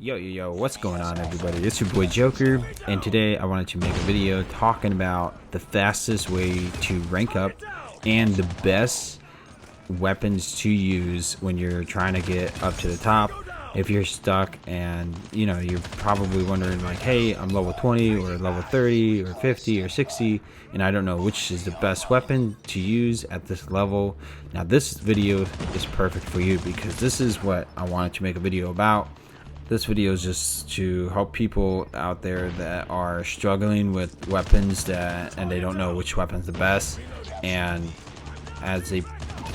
Yo, what's going on, everybody? It's your boy Joker, and today I wanted to make a video talking about the fastest way to rank up and the best weapons to use when you're trying to get up to the top. If you're stuck and you're probably wondering like, hey, I'm level 20 or level 30 or 50 or 60 and I don't know which is the best weapon to use at this level. Now this video is perfect for you because this is what I wanted to make a video about. This video is just to help people out there that are struggling with weapons and they don't know which weapon's the best. And as a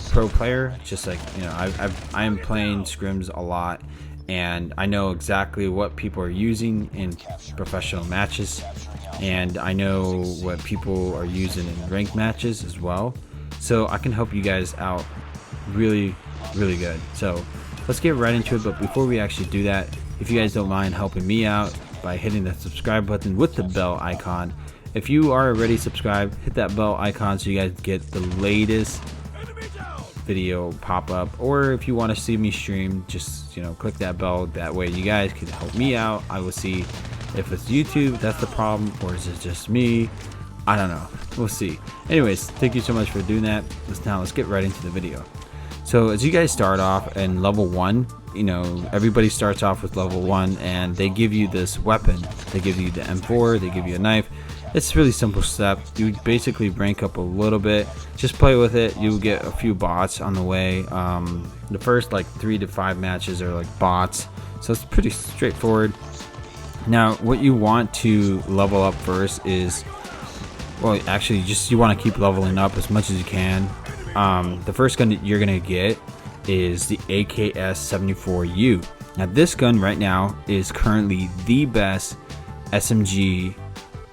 pro player, just like I am playing scrims a lot, and I know exactly what people are using in professional matches, and I know what people are using in ranked matches as well. So I can help you guys out really good. So let's get right into it. But before we actually do that, if you guys don't mind helping me out by hitting the subscribe button with the bell icon. If you are already subscribed, hit that bell icon so you guys get the latest video pop up. Or if you want to see me stream, just click that bell. That way you guys can help me out. I will see if it's YouTube that's the problem, or is it just me. I don't know, we'll see. Anyways, thank you so much for doing that. Let's get right into the video. So as you guys start off in level 1, everybody starts off with level 1 and they give you this weapon. They give you the M4, they give you a knife. It's a really simple step. You basically rank up a little bit. Just play with it. You get a few bots on the way. The first like 3 to 5 matches are like bots. So it's pretty straightforward. Now what you want to level up first is, well, actually you want to keep leveling up as much as you can. The first gun that you're gonna get is the AKS-74U. Now this gun right now is currently the best SMG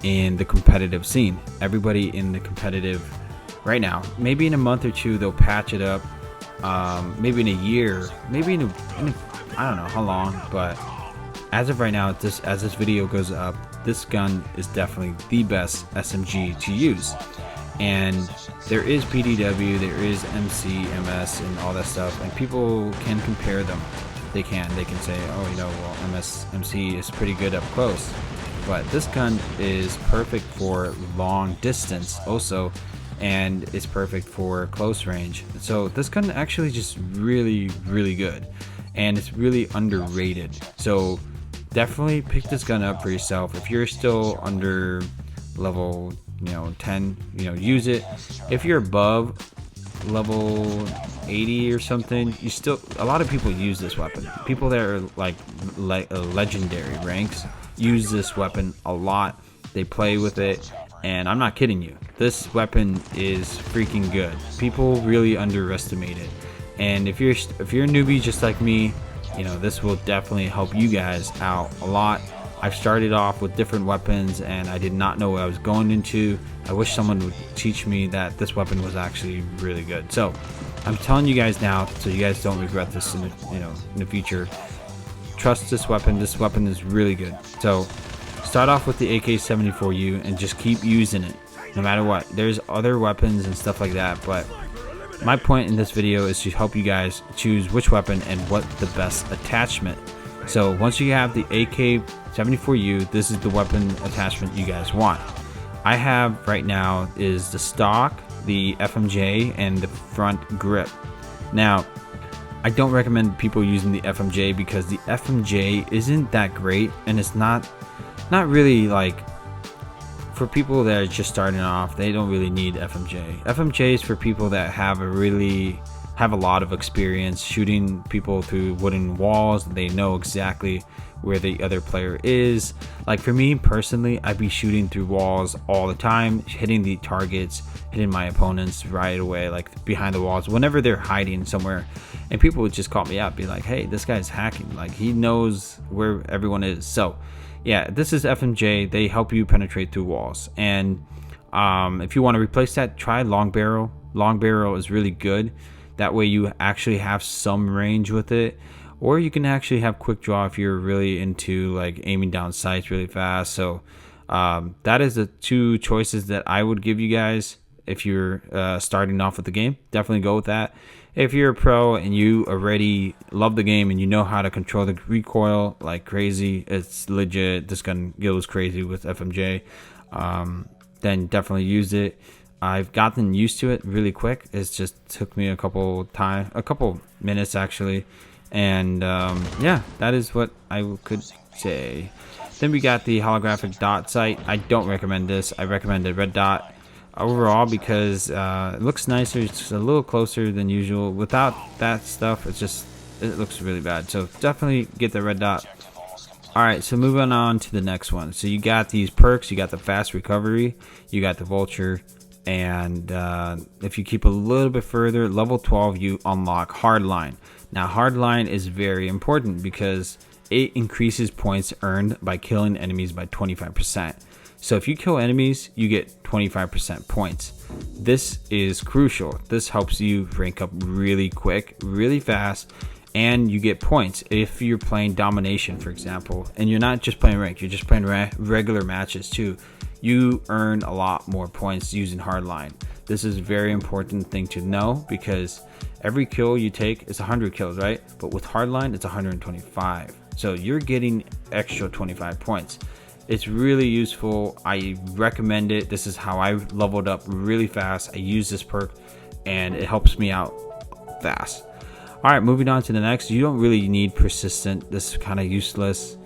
in the competitive scene. Everybody in the competitive right now, maybe in a month or two they'll patch it up, maybe in a year, maybe in a I don't know how long, but as of right now, as this video goes up, this gun is definitely the best SMG to use. And there is PDW, there is MC, MS, and all that stuff, and people can compare them. They can say, oh, well, MC is pretty good up close, but this gun is perfect for long distance also, and it's perfect for close range. So this gun actually just really good, and it's really underrated. So definitely pick this gun up for yourself. If you're still under level 10, use it. If you're above level 80 or something, a lot of people use this weapon. People that are like legendary ranks use this weapon a lot. They play with it, and I'm not kidding you, this weapon is freaking good. People really underestimate it, and if you're a newbie just like me, this will definitely help you guys out a lot. I've started off with different weapons and I did not know what I was going into. I wish someone would teach me that this weapon was actually really good. So I'm telling you guys now, so you guys don't regret this in the future. Trust this weapon. This weapon is really good. So start off with the AK-74U and just keep using it no matter what. There's other weapons and stuff like that, but my point in this video is to help you guys choose which weapon and what the best attachment. So once you have the AK-74U, this is the weapon attachment you guys want. I have right now is the stock, the FMJ, and the front grip. Now, I don't recommend people using the FMJ because the FMJ isn't that great, and it's not really like for people that are just starting off. They don't really need FMJ. FMJ is for people that have a lot of experience shooting people through wooden walls. They know exactly where the other player is. Like for me personally, I'd be shooting through walls all the time, hitting the targets, hitting my opponents right away, like behind the walls whenever they're hiding somewhere, and people would just call me out, be like, hey, this guy's hacking, like he knows where everyone is. So yeah, this is FMJ. They help you penetrate through walls. And if you want to replace that, try long barrel. Long barrel is really good. That way you actually have some range with it, or you can actually have quick draw if you're really into like aiming down sights really fast. So that is the two choices that I would give you guys. if you're starting off with the game. Definitely go with that. If you're a pro and you already love the game and you know how to control the recoil like crazy, it's legit. This gun goes crazy with FMJ. Then definitely use it. I've gotten used to it really quick. It just took me a couple minutes actually, and yeah, that is what I could say. Then we got the Holographic Dot Sight. I don't recommend this. I recommend the red dot overall because it looks nicer. It's a little closer than usual. Without that stuff, it looks really bad. So definitely get the red dot. Alright, so moving on to the next one. So you got these perks. You got the fast recovery. You got the vulture. And if you keep a little bit further, level 12, you unlock Hardline. Now, Hardline is very important because it increases points earned by killing enemies by 25%. So if you kill enemies, you get 25% points. This is crucial. This helps you rank up really quick, really fast, and you get points if you're playing domination, for example, and you're not just playing ranked, you're just playing regular matches too. You earn a lot more points using Hardline. This is a very important thing to know because every kill you take is 100 kills, right? But with Hardline, it's 125. So you're getting extra 25 points. It's really useful. I recommend it. This is how I leveled up really fast. I use this perk and it helps me out fast. All right, moving on to the next. You don't really need persistent. This is kind of useless.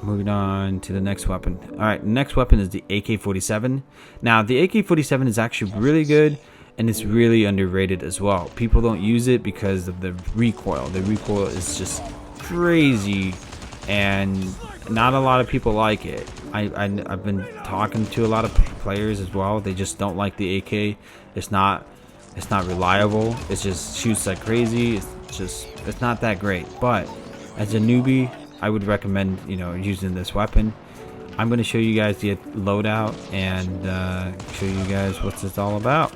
Moving on to the next weapon. All right, next weapon is the AK-47. Now, the AK-47 is actually really good, and it's really underrated as well. People don't use it because of the recoil. The recoil is just crazy, and not a lot of people like it. I've been talking to a lot of players as well. They just don't like the AK. It's not reliable. It just shoots like crazy. It's not that great. But as a newbie, I would recommend using this weapon. I'm going to show you guys the loadout and show you guys what it's all about.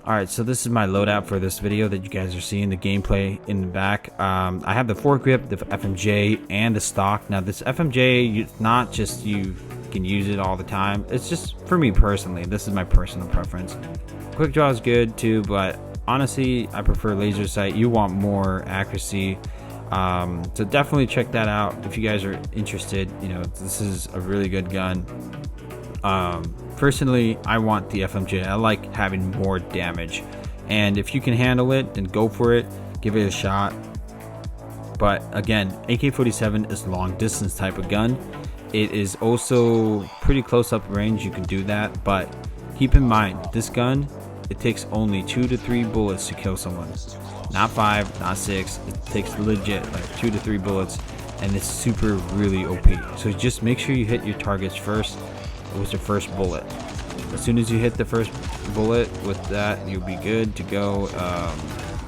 Alright, so this is my loadout for this video that you guys are seeing, the gameplay in the back. I have the foregrip, the FMJ, and the stock. Now this FMJ, it's not just you can use it all the time. It's just for me personally. This is my personal preference. Quick draw is good too, but honestly, I prefer laser sight. You want more accuracy. So definitely check that out if you guys are interested. This is a really good gun. Personally, I want the FMJ. I like having more damage, and if you can handle it, then go for it. Give it a shot. But again, AK-47 is long distance type of gun. It is also pretty close up range. You can do that, but keep in mind this gun, it takes only 2 to 3 bullets to kill someone. Not 5, not 6. It takes legit like 2 to 3 bullets, and it's super really OP. So just make sure you hit your targets first with your first bullet. As soon as you hit the first bullet with that, you'll be good to go.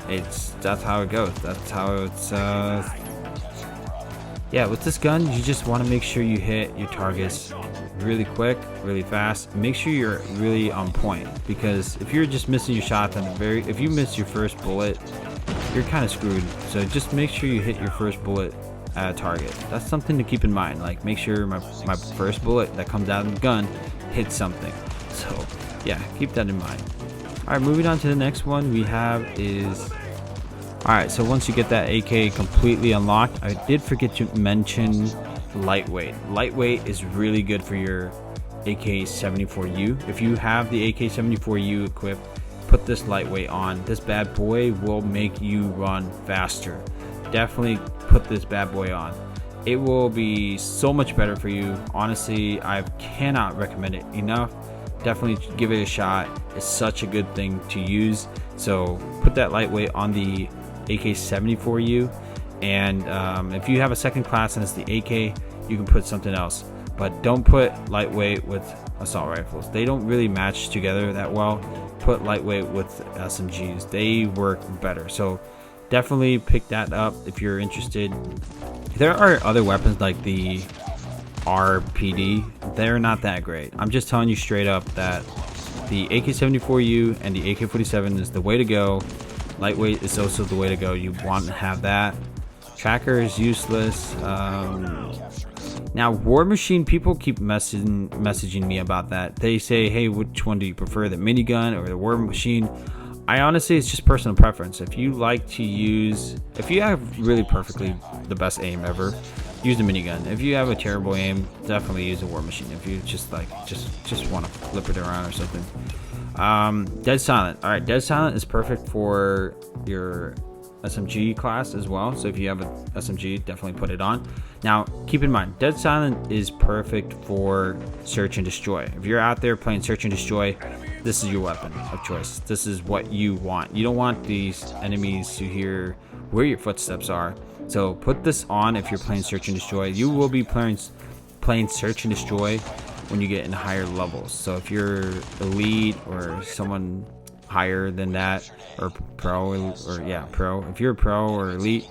That's how it goes. That's how it's yeah, with this gun, you just want to make sure you hit your targets really quick, really fast. Make sure you're really on point, because if you're just missing your shots if you miss your first bullet, you're kind of screwed. So just make sure you hit your first bullet at a target. That's something to keep in mind. Like, make sure my first bullet that comes out of the gun hits something. So yeah, keep that in mind. All right, moving on to the next one we have is, alright, so once you get that AK completely unlocked, I did forget to mention lightweight. Lightweight is really good for your AK-74U. If you have the AK-74U equipped, put this lightweight on. This bad boy will make you run faster. Definitely put this bad boy on. It will be so much better for you. Honestly, I cannot recommend it enough. Definitely give it a shot. It's such a good thing to use. So put that lightweight on the AK-74U, and if you have a second class and it's the AK, you can put something else, but don't put lightweight with assault rifles. They don't really match together that well. Put lightweight with SMGs. They work better. So definitely pick that up if you're interested. There are other weapons like the RPD. They're not that great. I'm just telling you straight up that the AK-74U and the AK-47 is the way to go. Lightweight is also the way to go. You want to have that. Tracker is useless. Now, War Machine, people keep messaging me about that. They say, hey, which one do you prefer, the minigun or the War Machine? I honestly, it's just personal preference. If you like to use, if you have really perfectly the best aim ever, use the minigun. If you have a terrible aim, definitely use a War Machine. If you just like, just want to flip it around or something. Dead Silent. All right, Dead Silent is perfect for your SMG class as well. So if you have an SMG, definitely put it on. Now, keep in mind, Dead Silent is perfect for search and destroy. If you're out there playing search and destroy, this is your weapon of choice. This is what you want. You don't want these enemies to hear where your footsteps are. So put this on if you're playing search and destroy. You will be playing search and destroy when you get in higher levels. So if you're elite or someone higher than that, or pro, if you're a pro or elite,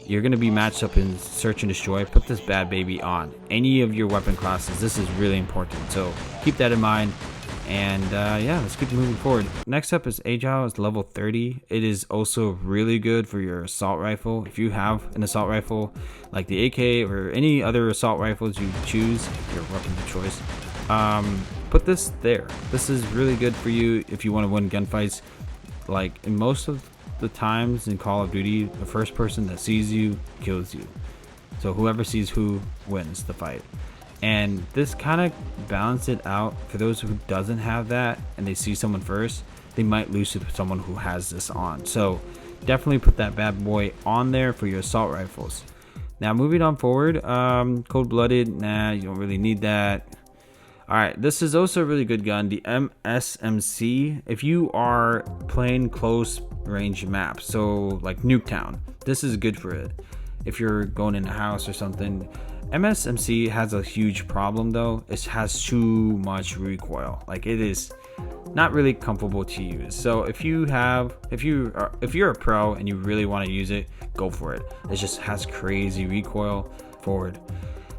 you're going to be matched up in search and destroy. Put this bad baby on any of your weapon classes. This is really important, so keep that in mind. And yeah, let's keep moving forward. Next up is Agile. It's level 30. It is also really good for your assault rifle. If you have an assault rifle like the AK or any other assault rifles you choose, your weapon of choice, put this there. This is really good for you if you want to win gunfights. Like in most of the times in Call of Duty, the first person that sees you kills you. So whoever sees who wins the fight. And this kind of balances it out for those who doesn't have that and they see someone first, they might lose to someone who has this on. So definitely put that bad boy on there for your assault rifles. Now moving on forward, Cold-Blooded, nah, you don't really need that. Alright, this is also a really good gun, the Msmc. If you are playing close range maps, so like Nuketown, this is good for it. If you're going in a house or something. Msmc has a huge problem though. It has too much recoil. Like it is not really comfortable to use. So if you're a pro and you really want to use it, go for it. It just has crazy recoil forward.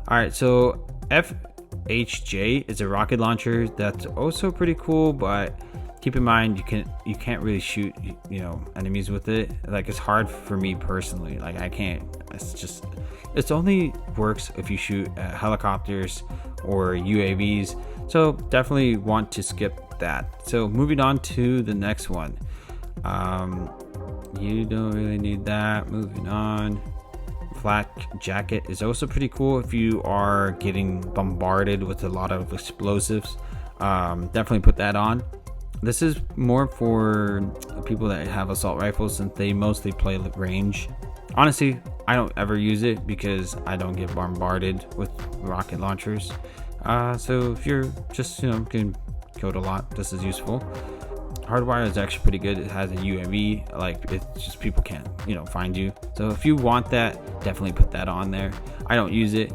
Alright, so FHJ is a rocket launcher that's also pretty cool, but keep in mind you can't really shoot enemies with it. Like it's hard for me personally. Like I can't. It only works if you shoot at helicopters or UAVs. So definitely want to skip that. So moving on to the next one. You don't really need that. Moving on. Flak jacket is also pretty cool if you are getting bombarded with a lot of explosives. Definitely put that on. This is more for people that have assault rifles since they mostly play range. Honestly, I don't ever use it because I don't get bombarded with rocket launchers. So if you're just getting killed a lot, this is useful. Hardwire is actually pretty good. It has a UAV, like it's just people can't find you. So if you want that, definitely put that on there. I don't use it.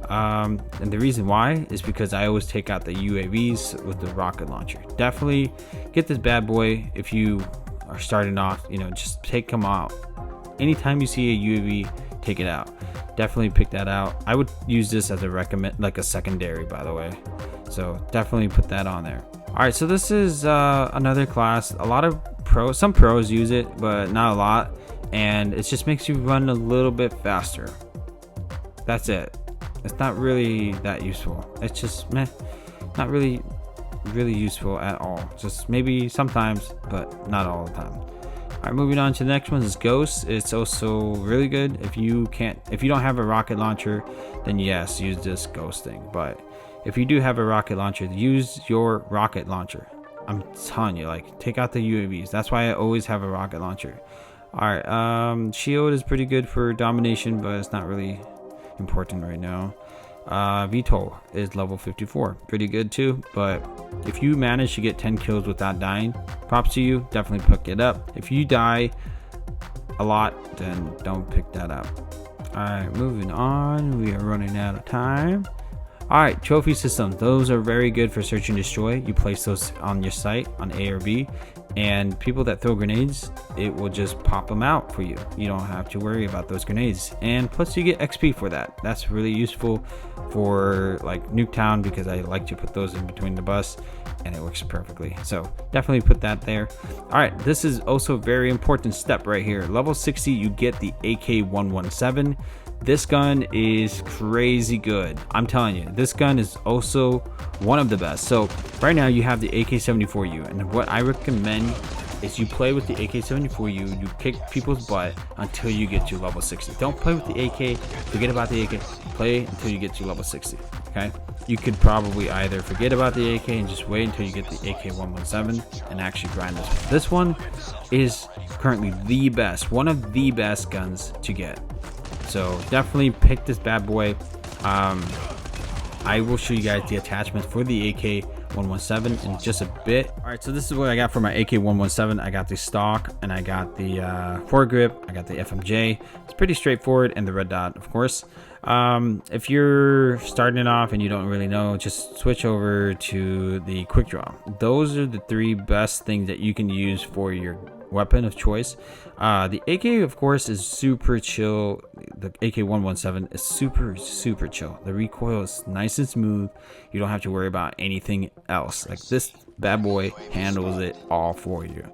And the reason why is because I always take out the UAVs with the rocket launcher. Definitely get this bad boy if you are starting off, just take them out. Anytime you see a UAV, take it out. Definitely pick that out. I would use this as like a secondary, by the way. So definitely put that on there. All right, so this is another class. A lot of some pros use it, but not a lot. And it just makes you run a little bit faster. That's it. It's not really that useful. It's just not really useful at all. Just maybe sometimes, but not all the time. Alright, moving on to the next one is Ghost. It's also really good. If you don't have a rocket launcher, then yes, use this Ghost thing. But if you do have a rocket launcher, use your rocket launcher. I'm telling you, like, take out the UAVs. That's why I always have a rocket launcher. Alright, Shield is pretty good for domination, but it's not really important right now. VTOL is level 54, pretty good too. But if you manage to get 10 kills without dying, props to you. Definitely pick it up. If you die a lot, then don't pick that up. All right, moving on. We are running out of time. All right, trophy systems. Those are very good for search and destroy. You place those on your site on A or B, and people that throw grenades, it will just pop them out for you. You don't have to worry about those grenades, and plus you get XP for that. That's really useful for like Nuketown because I like to put those in between the bus, and it works perfectly. So definitely put that there. All right, this is also a very important step right here. Level 60, you get the AK-117. This gun is crazy good. I'm telling you, this gun is also one of the best. So right now you have the AK-74U, and what I recommend is you play with the AK-74U, you kick people's butt until you get to level 60. Don't play with the AK, forget about the AK, play until you get to level 60, okay? You could probably either forget about the AK and just wait until you get the AK-117 and actually grind this one. This one is currently the best, one of the best guns to get. So definitely pick this bad boy. I will show you guys the attachment for the AK-117 in just a bit. All right, so this is what I got for my AK-117. I got the stock and I got the foregrip. I got the FMJ. It's pretty straightforward, and the red dot, of course. If you're starting it off and you don't really know, just switch over to the quick draw. Those are the three best things that you can use for your weapon of choice. The AK, of course, is super chill. The AK-117 is super chill. The recoil is nice and smooth. You don't have to worry about anything else. Like, this bad boy handles it all for you.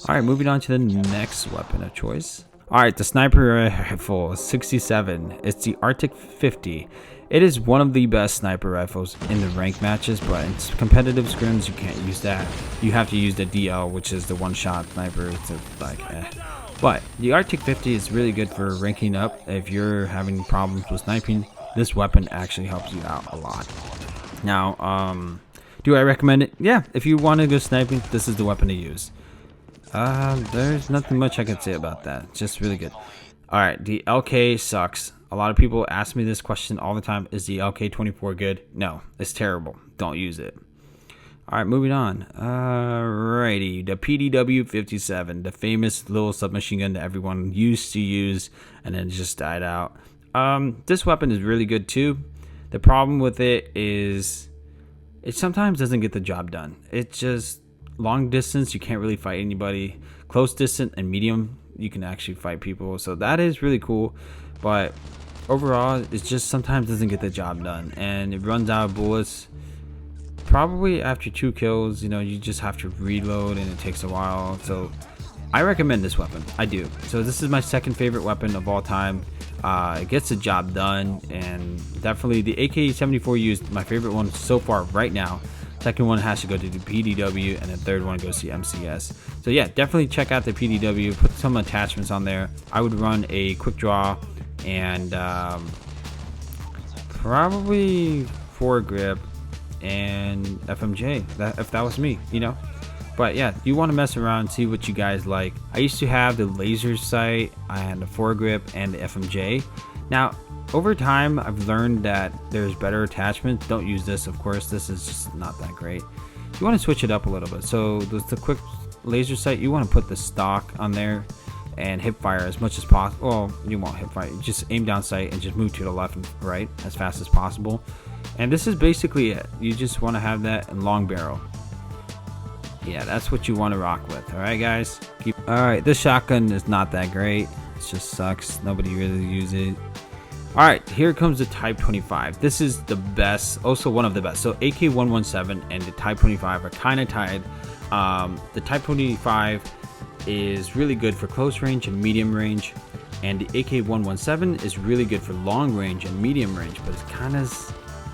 All right, moving on to the next weapon of choice. All right, the sniper rifle 67. It's the Arctic 50. It is one of the best sniper rifles in the rank matches, but in competitive scrims you can't use that. You have to use the DL, which is the one-shot sniper. It's like But the Arctic 50 is really good for ranking up. If you're having problems with sniping, this weapon actually helps you out a lot. Now, do I recommend it? Yeah, if you want to go sniping, this is the weapon to use. There's nothing much I can say about that. It's just really good. All right, the LK sucks. A lot of people ask me this question all the time. Is the LK-24 good? No, it's terrible. Don't use it. All right, moving on. Alrighty, the PDW-57, the famous little submachine gun that everyone used to use and then just died out. This weapon is really good too. The problem with it is it sometimes doesn't get the job done. It's just long distance, you can't really fight anybody. Close distance and medium, you can actually fight people. So that is really cool. But overall, it just sometimes doesn't get the job done, and it runs out of bullets probably after 2 kills. You know, you just have to reload and it takes a while. So I recommend this weapon. I do. So this is my second favorite weapon of all time. It gets the job done, and definitely the AK-74U is my favorite one so far right now. Second one has to go to the PDW, and the third one goes to MCS. So yeah, definitely check out the PDW. Put some attachments on there. I would run a quick draw and probably foregrip and FMJ, if that was me, you know. But yeah, you want to mess around and see what you guys like. I used to have the laser sight and the foregrip and the FMJ. Now over time I've learned that there's better attachments. Don't use this, of course. This is just not that great. You want to switch it up a little bit. So the quick laser sight, you want to put the stock on there and hip fire as much as possible. Well, you won't hip fire, just aim down sight and just move to the left and right as fast as possible. And this is basically it. You just want to have that in long barrel. Yeah, that's what you want to rock with. All right, guys. All right, this shotgun is not that great. It just sucks. Nobody really uses it. All right, here comes the Type 25. This is the best, also one of the best. So AK-117 and the Type 25 are kind of tied. The Type 25 is really good for close range and medium range, and the AK-117 is really good for long range and medium range, but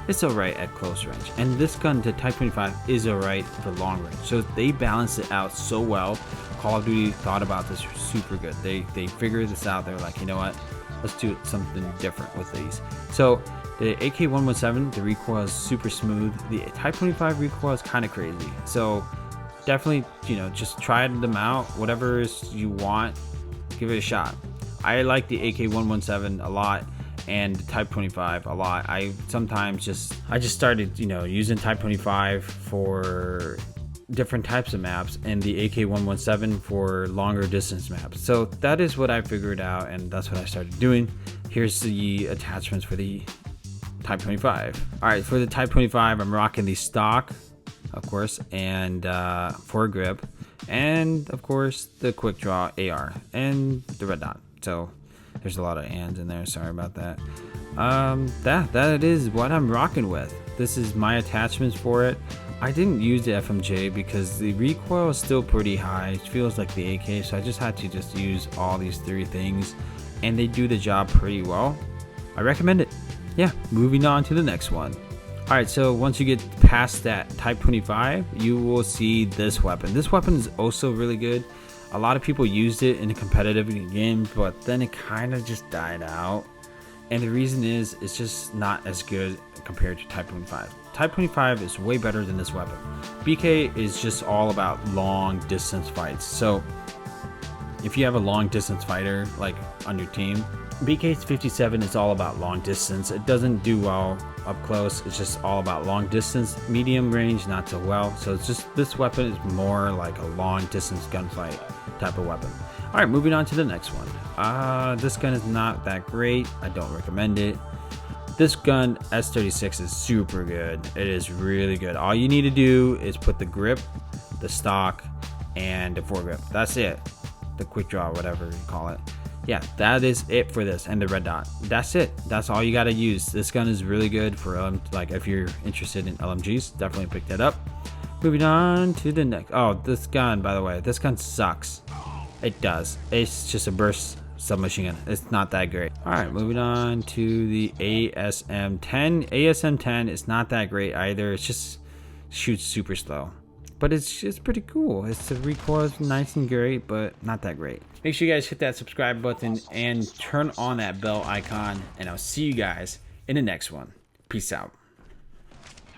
it's alright at close range. And this gun, the Type 25, is alright for long range. So they balance it out so well. Call of Duty thought about this super good. They figured this out. They're like, you know what? Let's do something different with these. So the AK-117, the recoil is super smooth. The Type 25 recoil is kind of crazy. So definitely, you know, just try them out. Whatever you want, give it a shot. I like the AK-117 a lot and the Type 25 a lot. I just started, you know, using Type 25 for different types of maps and the AK-117 for longer distance maps. So that is what I figured out, and that's what I started doing. Here's the attachments for the Type 25. All right, for the Type 25, I'm rocking the stock, of course, and foregrip, and of course the quick draw AR and the red dot. So there's a lot of ands in there, sorry about that. That is what I'm rocking with. This is my attachments for it. I didn't use the FMJ because the recoil is still pretty high. It feels like the AK, so I just had to use all these three things, and they do the job pretty well. I recommend it. Yeah, moving on to the next one. Alright, so once you get past that Type 25, you will see this weapon. This weapon is also really good. A lot of people used it in a competitive game, but then it kind of just died out. And the reason is, it's just not as good compared to Type 25. Type 25 is way better than this weapon. BK is just all about long distance fights. So if you have a long distance fighter like on your team, BK's 57 is all about long distance. It doesn't do well up close. It's just all about long distance. Medium range, not so well. So it's just, this weapon is more like a long distance gunfight type of weapon. All right, moving on to the next one. This gun is not that great. I don't recommend it. This gun, S36, is super good. It is really good. All you need to do is put the grip, the stock, and the foregrip. That's it. The quick draw, whatever you call it. Yeah, that is it for this, and the red dot. That's it. That's all you gotta use. This gun is really good for like if you're interested in LMGs, definitely pick that up. Moving on to the next. Oh, this gun, by the way, this gun sucks. It does. It's just a burst submachine gun. It's not that great. All right, moving on to the ASM-10. ASM-10 is not that great either. It just shoots super slow. But it's just pretty cool. It's the recoil is nice and great, but not that great. Make sure you guys hit that subscribe button and turn on that bell icon, and I'll see you guys in the next one. Peace out.